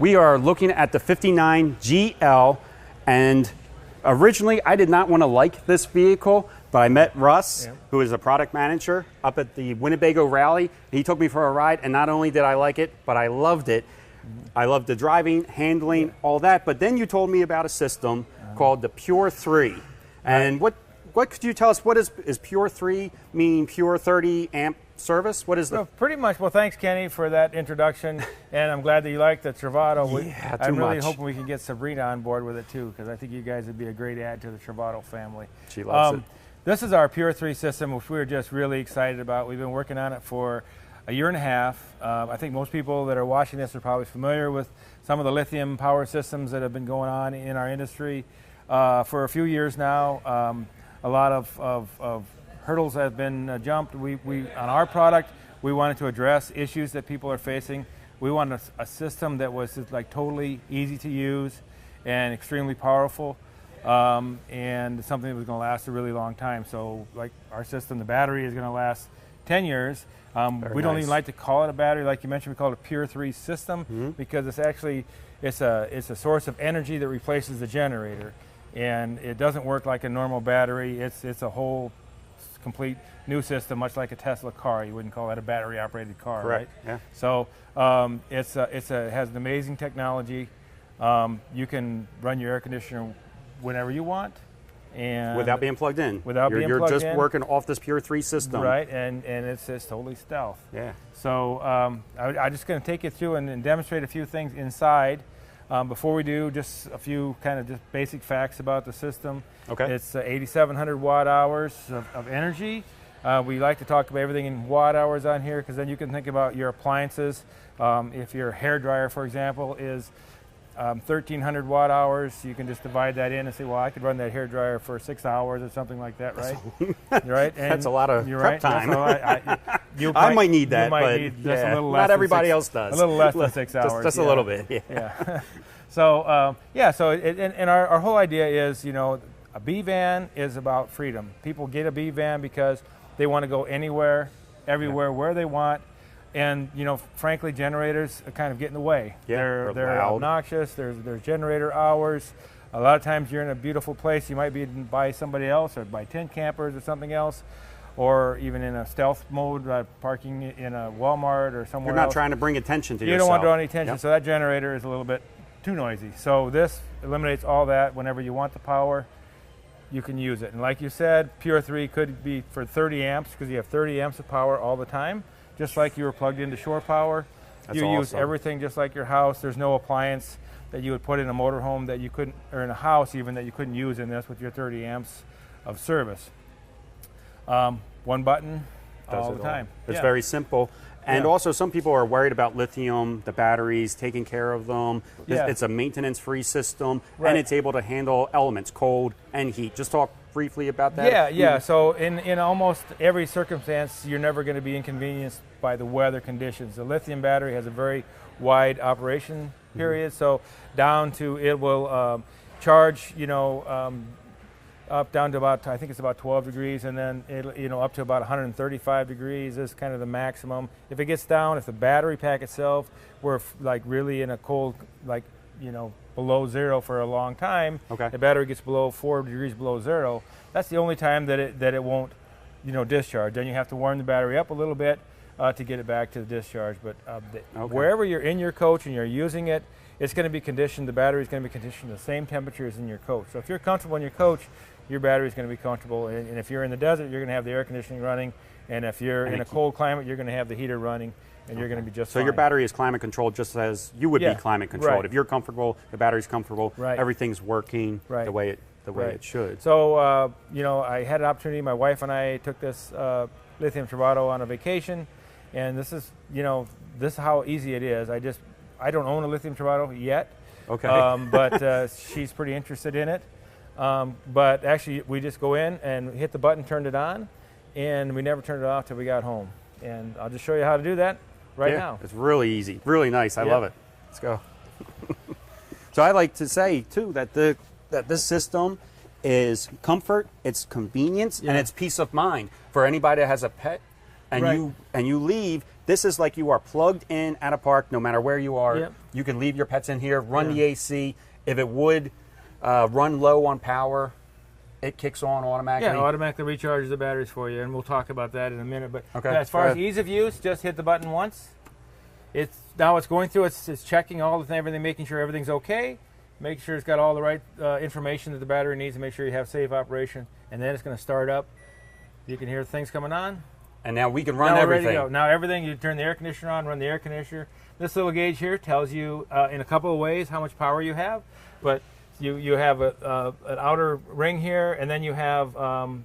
We are looking at the 59 GL, and originally I did not want to like this vehicle, but I met Russ, who is a product manager up at the Winnebago rally. He took me for a ride, and not only did I like it, but I loved it. I loved the driving, handling, all that. But then you told me about a system called the Pure3. And what could you tell us? What is Pure3 mean? Pure 30 amp service? What is that? So pretty much. Well, thanks, Kenny, for that introduction. And I'm glad that you like the Travato. Yeah, I'm really hoping we can get Sabrina on board with it too, because I think you guys would be a great add to the Travato family. She loves it. This is our Pure3 system, which we're just really excited about. We've been working on it for a year and a half. I think most people that are watching this are probably familiar with some of the lithium power systems that have been going on in our industry for a few years now. A lot of hurdles have been jumped. We on our product, we wanted to address issues that people are facing. We wanted a system that was just like totally easy to use and extremely powerful, and something that was going to last a really long time. So like our system, the battery is going to last 10 years. We don't even like to call it a battery. Like you mentioned, we call it a Pure3 system because it's actually it's a source of energy that replaces the generator, and it doesn't work like a normal battery. It's a whole complete new system, much like a Tesla car. You wouldn't call that a battery operated car, right? Yeah. So it has an amazing technology. You can run your air conditioner whenever you want. And without being plugged in. You're just working off this Pure3 system. Right, and it's totally stealth. Yeah. So I'm just going to take you through and demonstrate a few things inside. Before we do, just a few kind of just basic facts about the system. Okay. It's 8,700 watt hours of energy. We like to talk about everything in watt hours on here because then you can think about your appliances. If your hair dryer, for example, is 1,300 watt hours, you can just divide that in and say, well, I could run that hair dryer for 6 hours or something like that, right? Right. And that's a lot of prep time. I might need that, but need just a little less not everybody else does. A little less than 6 hours. Just a little bit. Yeah. So our whole idea is, a B van is about freedom. People get a B van because they want to go anywhere, everywhere, where they want. And frankly, generators kind of get in the way. Yeah, they're obnoxious. There's generator hours. A lot of times you're in a beautiful place. You might be by somebody else or by tent campers or something else, or even in a stealth mode, parking in a Walmart or somewhere. You're not trying to bring attention to yourself. You don't want to draw any attention, so that generator is a little bit too noisy. So this eliminates all that. Whenever you want the power, you can use it. And like you said, Pure3 could be for 30 amps because you have 30 amps of power all the time. Just like you were plugged into shore power. That's you awesome. Use everything just like your house. There's no appliance that you would put in a motorhome that you couldn't, or in a house even, that you couldn't use in this with your 30 amps of service. One button all the time. It's very simple. And also some people are worried about lithium, the batteries, taking care of them. It's a maintenance-free system, and it's able to handle elements, cold and heat. Just talk briefly about that. Yeah. So in almost every circumstance, you're never going to be inconvenienced by the weather conditions. The lithium battery has a very wide operation period, so down to it will charge, up down to about, I think it's about 12 degrees, and then up to about 135 degrees is kind of the maximum. If it gets down, if the battery pack itself were like really in a cold, like below zero for a long time, the battery gets below 4 degrees below zero, that's the only time that it won't discharge. Then you have to warm the battery up a little bit to get it back to the discharge. But wherever you're in your coach and you're using it, it's going to be conditioned, the battery is going to be conditioned the same temperature as in your coach. So if you're comfortable in your coach, your battery is going to be comfortable. And if you're in the desert, you're going to have the air conditioning running. And if you're in a cold climate, you're going to have the heater running, and you're going to be just fine. So your battery is climate controlled just as you would be climate controlled. If you're comfortable, the battery's comfortable, everything's working the way it should. So, I had an opportunity, my wife and I took this lithium Travato on a vacation, and this is how easy it is. I don't own a lithium Travato yet, but she's pretty interested in it. But actually, we just go in and hit the button, turned it on, and we never turned it off till we got home. And I'll just show you how to do that now. It's really easy, really nice. I love it. Let's go. So I like to say too that this system is comfort, it's convenience, and it's peace of mind for anybody that has a pet. And you leave, This is like you are plugged in at a park, no matter where you are. Yep. You can leave your pets in here, run the AC. If it would run low on power, it kicks on automatically. Yeah, it automatically recharges the batteries for you, and we'll talk about that in a minute. But Okay, as far as ease of use, just hit the button once. Now it's going through, it's checking everything, making sure everything's okay, make sure it's got all the right information that the battery needs to make sure you have safe operation, and then it's going to start up. You can hear things coming on. And now we can run Now everything. we're ready to go. Now everything, you turn the air conditioner on, run the air conditioner. This little gauge here tells you in a couple of ways how much power you have, but you have an outer ring here, and then you have,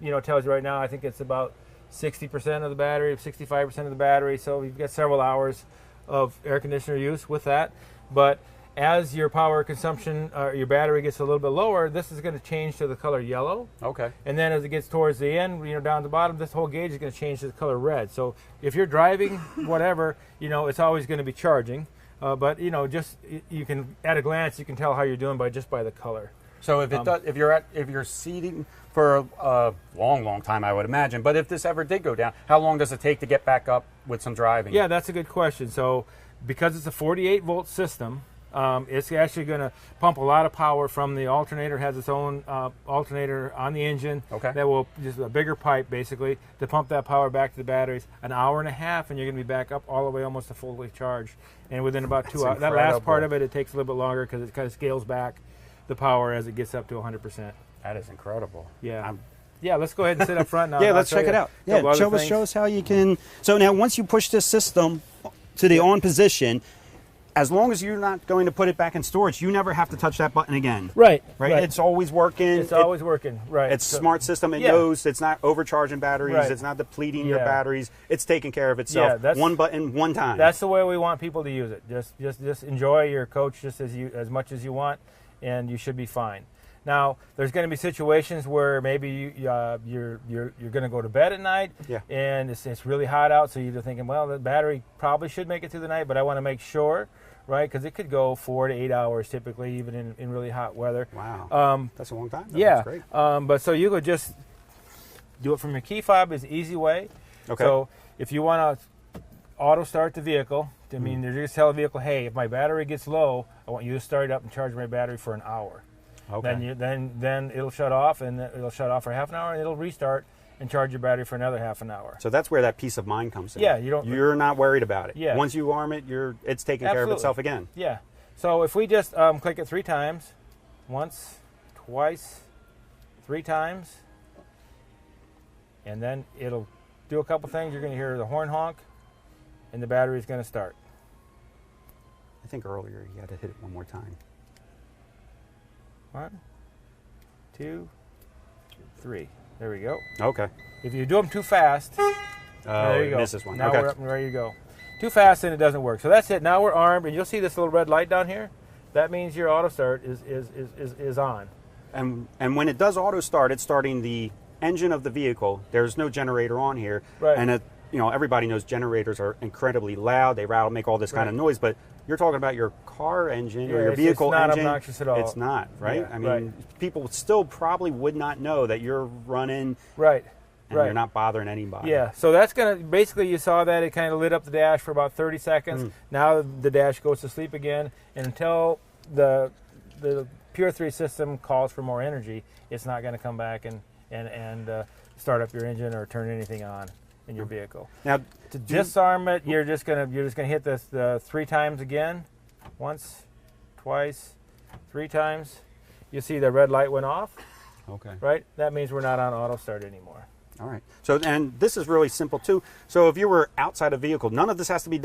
it tells you right now, I think it's about 60% of the battery, 65% of the battery, so you've got several hours of air conditioner use with that. But as your power consumption, your battery gets a little bit lower, this is going to change to the color yellow. Okay. And then as it gets towards the end, down at the bottom, this whole gauge is going to change to the color red. So if you're driving, whatever, it's always going to be charging. But you can, at a glance, you can tell how you're doing by the color. So if you're seating for a long time, I would imagine. But if this ever did go down, how long does it take to get back up with some driving? Yeah, that's a good question. So because it's a 48-volt system, it's actually going to pump a lot of power from the alternator. It has its own alternator on the engine. Okay. That will just a bigger pipe basically to pump that power back to the batteries. An hour and a half, and you're going to be back up all the way almost to fully charged. And within about 2 hours, that last part of it takes a little bit longer because it kind of scales back the power as it gets up to 100%. That is incredible. Yeah. Yeah, let's go ahead and sit up front now. Yeah, let's check it out. Yeah, show us how you can. So now once you push this system to the on position, as long as you're not going to put it back in storage, you never have to touch that button again. Right. It's always working. It's always working. Right. It's a smart system. It knows it's not overcharging batteries. It's not depleting your batteries. It's taking care of itself. Yeah, one button, one time. That's the way we want people to use it. Just enjoy your coach just as much as you want, and you should be fine. Now, there's going to be situations where maybe you're going to go to bed at night, and it's really hot out, so you're thinking, well, the battery probably should make it through the night, but I want to make sure, right? Because it could go 4 to 8 hours typically, even in really hot weather. Wow, that's a long time. That's great. But so you could just do it from your key fob is an easy way. Okay. So if you want to auto start the vehicle, I mean, you just tell the vehicle, hey, if my battery gets low, I want you to start it up and charge my battery for an hour. Okay. Then it'll shut off, and it'll shut off for half an hour, and it'll restart and charge your battery for another half an hour. So that's where that peace of mind comes in. Yeah, you're not worried about it. Yeah. Once you arm it, it's taking care of itself again. Yeah. So if we just click it 3 times, once, twice, 3 times, and then it'll do a couple things. You're going to hear the horn honk, and the battery is going to start. I think earlier you had to hit it one more time. 1, 2, 3. There we go. Okay. If you do them too fast, there you go. Misses one. Now okay. we're up and ready to go. Too fast and it doesn't work. So that's it. Now we're armed, and you'll see this little red light down here. That means your auto start is on. And when it does auto start, it's starting the engine of the vehicle. There's no generator on here. Right. And everybody knows generators are incredibly loud. They rattle, make all this kind of noise. But you're talking about your car engine or your vehicle engine. It's not obnoxious at all. It's not, right? Yeah, I mean, people still probably would not know that you're running. Right. And you're not bothering anybody. Yeah. So that's going to, basically you saw that it kind of lit up the dash for about 30 seconds. Now the dash goes to sleep again. And until the Pure3 system calls for more energy, it's not going to come back and start up your engine or turn anything on in your vehicle. Now, to disarm it, you're just gonna hit this 3 times again, once, twice, 3 times. You see the red light went off. Okay. Right. That means we're not on auto start anymore. All right. So, and this is really simple too. So, if you were outside a vehicle, none of this has to be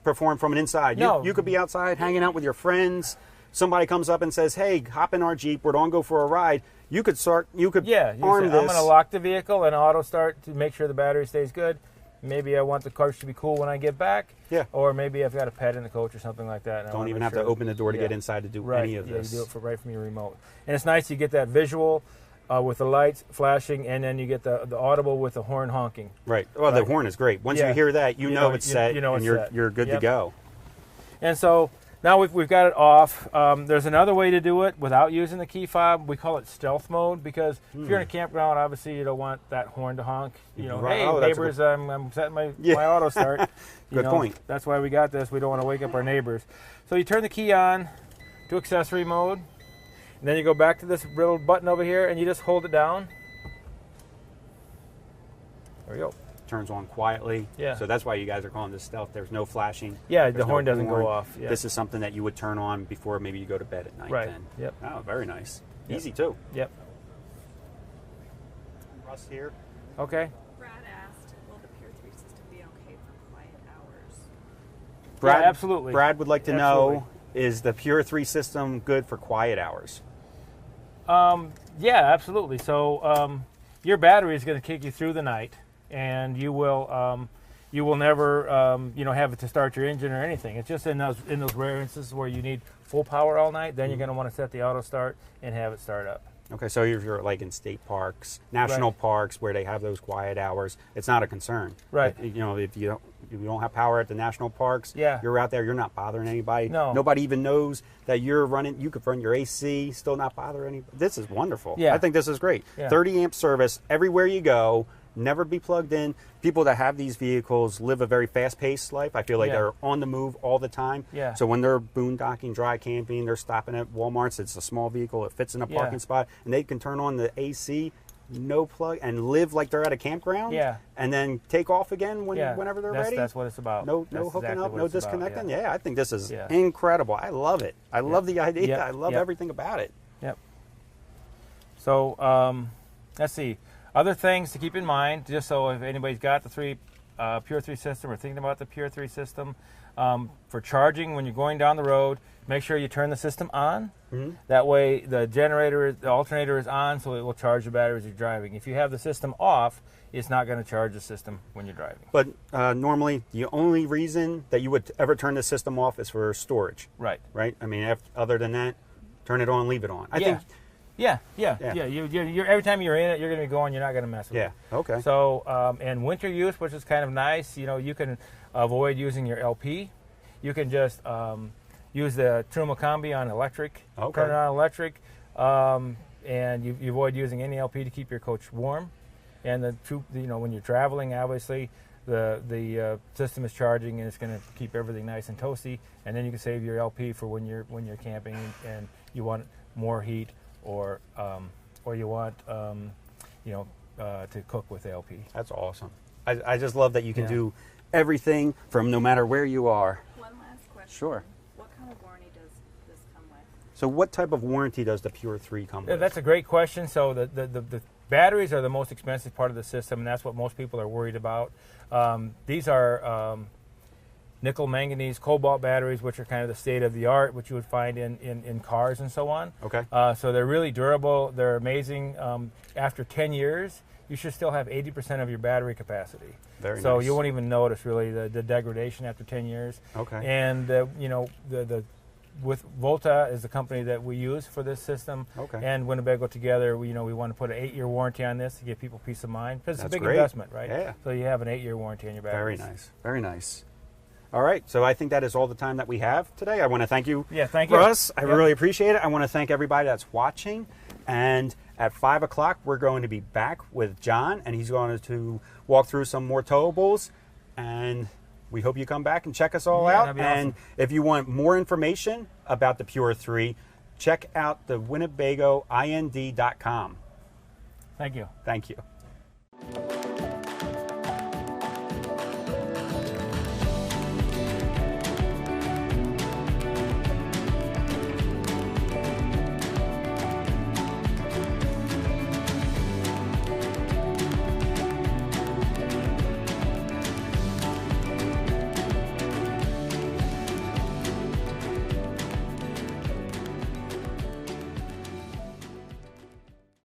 performed from an inside. No. You could be outside hanging out with your friends. Somebody comes up and says, "Hey, hop in our Jeep. We're going to go for a ride." You could arm this. I'm going to lock the vehicle and auto start to make sure the battery stays good. Maybe I want the coach to be cool when I get back. Yeah. Or maybe I've got a pet in the coach or something like that. Don't even have to open the door to get inside to do any of this. You do it right from your remote. And it's nice you get that visual with the lights flashing, and then you get the audible with the horn honking. Right. Well, the horn is great. Once you hear that, you know it's set, and you're good to go. And so Now we've got it off. There's another way to do it without using the key fob. We call it stealth mode because if you're in a campground, obviously you don't want that horn to honk. You know, Right. hey Oh, that's a neighbors, I'm setting my Yeah. auto start. Good point. That's why we got this. We don't want to wake up our neighbors. So you turn the key on to accessory mode, and then you go back to this little button over here, and you just hold it down. There we go. Turns on quietly. Yeah. So that's why you guys are calling this stealth. There's no flashing. Yeah, There's the no horn doesn't horn. go off. Yeah. This is something that you would turn on before maybe you go to bed at night. Right. Then. Yep. Oh, very nice. Yep. Easy too. Yep. Russ here. Okay. Brad asked, will the Pure3 system be okay for quiet hours? Brad, Yeah, absolutely. Brad would like to Absolutely. know, is the Pure3 system good for quiet hours? Yeah, absolutely. So your battery is going to kick you through the night, and you will never have it to start your engine or anything. It's just in those rare instances where you need full power all night. Then you're going to want to set the auto start and have it start up. Okay, so if you're like in state parks, national Right. parks where they have those quiet hours, it's not a concern. Right. If you don't have power at the national parks, Yeah. you're out there, you're not bothering anybody. No. Nobody even knows that you're running. You could run your AC, still not bother anybody. This is wonderful. Yeah. I think this is great. Yeah. 30 amp service everywhere you go. Never be plugged in. People that have these vehicles live a very fast-paced life. I feel like Yeah. they're on the move all the time. Yeah. So when they're boondocking, dry camping, they're stopping at Walmart's. It's a small vehicle. It fits in a Yeah. parking spot, and they can turn on the AC, no plug, and live like they're at a campground. Yeah. And then take off again Yeah. whenever they're that's, ready. That's what it's about. No That's hooking exactly up, what no it's about, disconnecting. yeah. Yeah, I think this is Yeah. incredible. I love it. I love the idea. Yep. I love Yep. everything about it. Yep. So let's see. Other things to keep in mind, just so if anybody's got the Pure3 system or thinking about the Pure3 system, for charging when you're going down the road, make sure you turn the system on. Mm-hmm. That way the alternator is on, so it will charge the battery as you're driving. If you have the system off, it's not going to charge the system when you're driving. But normally, the only reason that you would ever turn the system off is for storage, Right. right? I mean, other than that, turn it on, leave it on. I Yeah. think. Yeah. Yeah. You're every time you're in it, you're going to be going. You're not going to mess with Yeah. it. Okay. So, and winter use, which is kind of nice, you can avoid using your LP. You can just use the Truma Combi on electric, Okay. turn it on electric, and you avoid using any LP to keep your coach warm. And when you're traveling, obviously, the system is charging and it's going to keep everything nice and toasty. And then you can save your LP for when you're camping and you want more heat or you want to cook with LP. That's awesome. I just love that you can Yeah. do everything from no matter where you are. One last question. Sure. What kind of warranty does this come with? So what type of warranty does the Pure3 come with? That's a great question. So the batteries are the most expensive part of the system, and that's what most people are worried about. These are nickel manganese cobalt batteries, which are kind of the state of the art, which you would find in cars and so on. Okay. So they're really durable. They're amazing. After 10 years, you should still have 80% of your battery capacity. Very so nice. you won't even notice really the degradation after 10 years. Okay. And with Volta is the company that we use for this system, Okay. and Winnebago together, we want to put an 8-year warranty on this to give people peace of mind because it's That's a big great. investment, right? Yeah. So you have an 8-year warranty on your Very batteries. nice. Very nice. All right. So I think that is all the time that we have today. I want to thank you, Yeah, thank you. Russ. I Yep. really appreciate it. I want to thank everybody that's watching. And at 5 o'clock, we're going to be back with John, and he's going to walk through some more towables. And we hope you come back and check us all Yeah, out. that'd be And awesome. if you want more information about the Pure3, check out the WinnebagoInd.com. Thank you. Thank you.